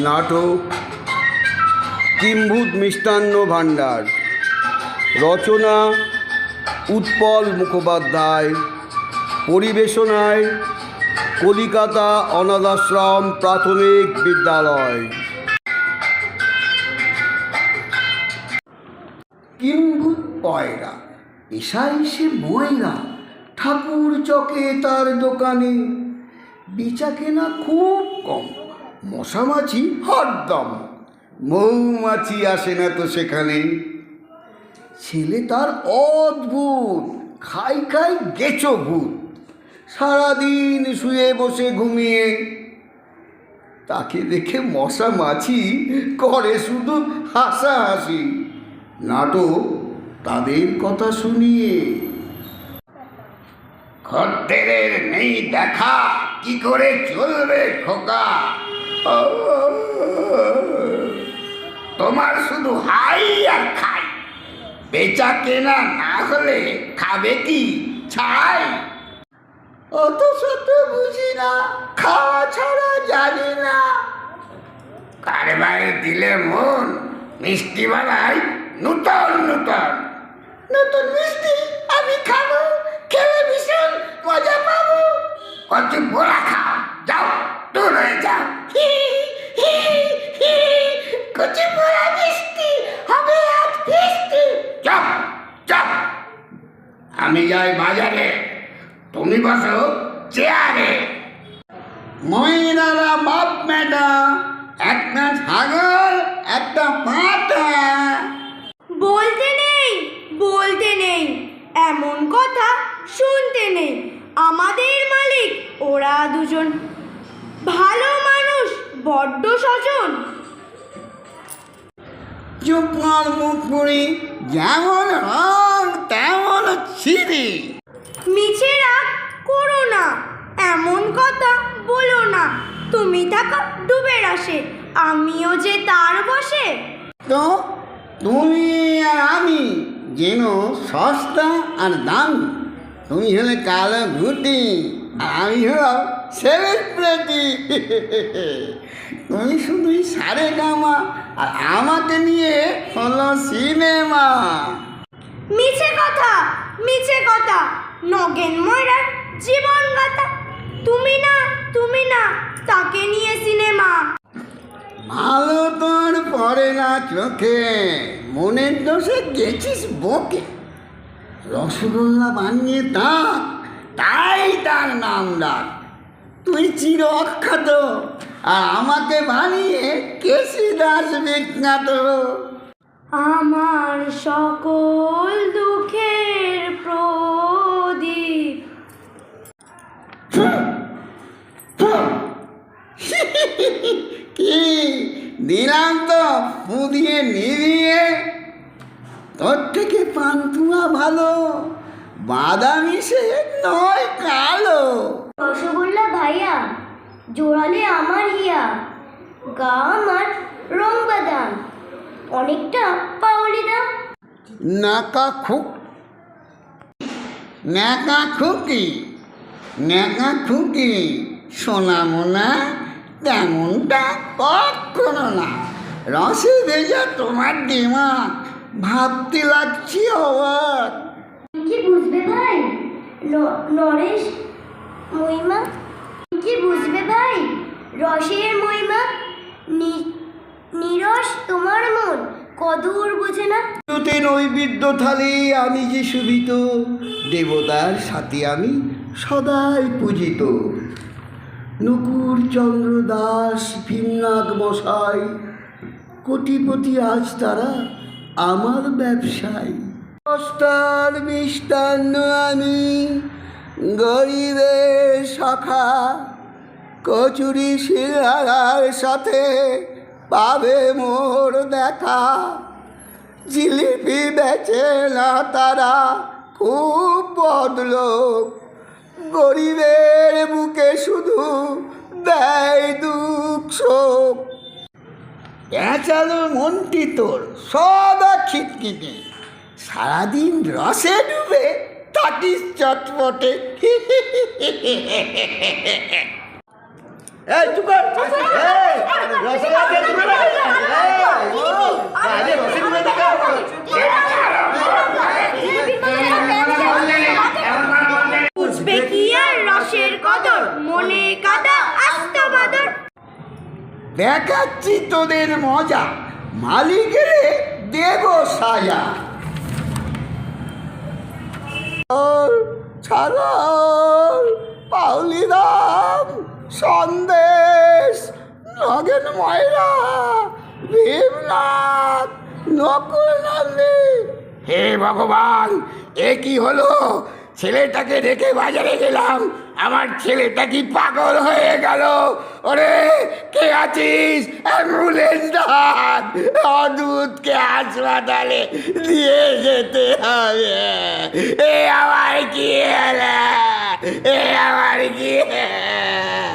নাটক কিম্ভূত মিষ্টান্ন ভাণ্ডার, রচনা উৎপল মুখোপাধ্যায়, পরিবেশনায় কলিকাতা অনাথাশ্রম প্রাথমিক বিদ্যালয়। কিম্ভূত পয়রা, এসাই সে ময়রা, ঠাকুর চকে তার দোকানে, বেচা কেনা খুব কম, মশামাছি হরদম, মৌমাছি আসে না তো সেখানে। ছেলে তার অদ্ভুত, খাই খাই গেছো ভূত, সারাদিন শুয়ে বসে ঘুমিয়ে, তাকে দেখে মশা মাছি করে শুধু হাসাহাসি। নাটক তাদের কথা শুনিয়ে। খদ্দেরের নেই দেখা, কি করে চলবে খোকা, তোমার শুধু হাই আর খাই, বেচা কেনা না হলে খাবে কি ছাই। অত শত বুঝি না, খাওয়া ছাড়া জানি না, কারবারে দিলে মন মিষ্টি বানাই নূতন নূতন নতুন মিষ্টি আমি খাবো, খেলে ভীষণ মজা পাবো। কচি পোড়া খাও, যাও দূর হয়ে যাও, কচি পোড়া মিষ্টি হবে আজ ফিস্টি। চপ চপ, আমি যাই বাজারে, তুমি বসো চেয়ারে। মহিলারা বাপ মেটা, একটা ছাগল একটা পাটা। বলতে নেই এমন কথা শুনতে নেই, আমাদের মালিক ওরা দুজন ভালো মানুষ, বড্ড সজন। চুপ কর মুখ পুরি, যেমন রং তেমন ছিরি। মিছে রাগ করো না, এমন কথা বলো না, তুমি থাকো ডুবের আসে, আমিও যে তার বসে। তো তুমি আর আমি যেন সস্তা আর দামি, তুমি হলে কালো ঘুটি আর আমি হলাম সেলিব্রিটি। তুমি শুধুই সারে গামা আর আমাকে নিয়ে হলো সিনেমা। মিছে কথা, নগেন ময়রার জীবন গাথা, তুমি না তাকে নিয়ে সিনেমা। ভালো তোর পড়ে না চোখে, মনের দোষে গেছিস বকে, রসগোল্লা বানিয়ে তাই তার নাম ডাক। তুই চির অখ্যাত আর আমাকে বানিয়ে কেসি দাস বিখ্যাত। আমার সকল দুঃখের প্রদীপ। কি দিলাম তো পুদিয়ে নিভিয়ে, তোর থেকে পান্তুয়া ভালো, বাদামি সে নয় কালো। রসগোল্লা ভাইয়া, জোড়ালে আমার হিয়া, গা আমার রং বাদাম, অনেকটা পাওলি দাম। ন্যাকা খুকি সোনা মোনা তেমনটা কখনো না। রসে ভেজা তোমার দিমাগ, ভাবতে লাগছি অবাক। কি বুঝবে ভাই নরেশ মহিমা, কি বুঝবে ভাই রসের মহিমা, নিরস তোমার মন কদূর বোঝে না। নৈবেদ্য থালি আমি যে শুভিত, দেবতার সাথে আমি সদাই পূজিত। নুপুর চন্দ্র দাস, ভীমনাথ মশাই, কোটিপতি আজ তারা আমার ব্যবসায়। সস্তার মিষ্টান্ন আমি গরিবের সখা, কচুরি শিরার সাথে পাবে মোর দেখা। জিলিপি বেচে না তারা, খুব বদলোক, গরিবের বুকে শুধু দেয় দুঃখ শোক। পেঁচালো মনটি তোর সদা খিটখিটে, সারাদিন রসে ডুবে থাকিস চটপটে। এই চুপ কর এই রসগোল্লা কে তুমি না আরে রসগোল্লা দেখা বুঝবে কি আর রসের কদর মনে কাদা আস্ত বাদর। দেখাচ্ছি তোদের মজা, মালিকের দেব সাজা। ছাগল, পাউলি দাম, সন্দেশ, নগেন ময়রা, ভীমনাথ, নকুল নন্দী। হে ভগবান, এ কি হলো? ছেলেটাকে রেখে বাজারে গেলাম, আমার ছেলেটা কি পাগল হয়ে গেল? ওরে কে আছিস? অ্যাম্বুলেন্স ডাক, অদ্ভুতকে হাসপাতালে দিয়ে যেতে হবে। এ আমার কি হলো? এ আমার কি হলো?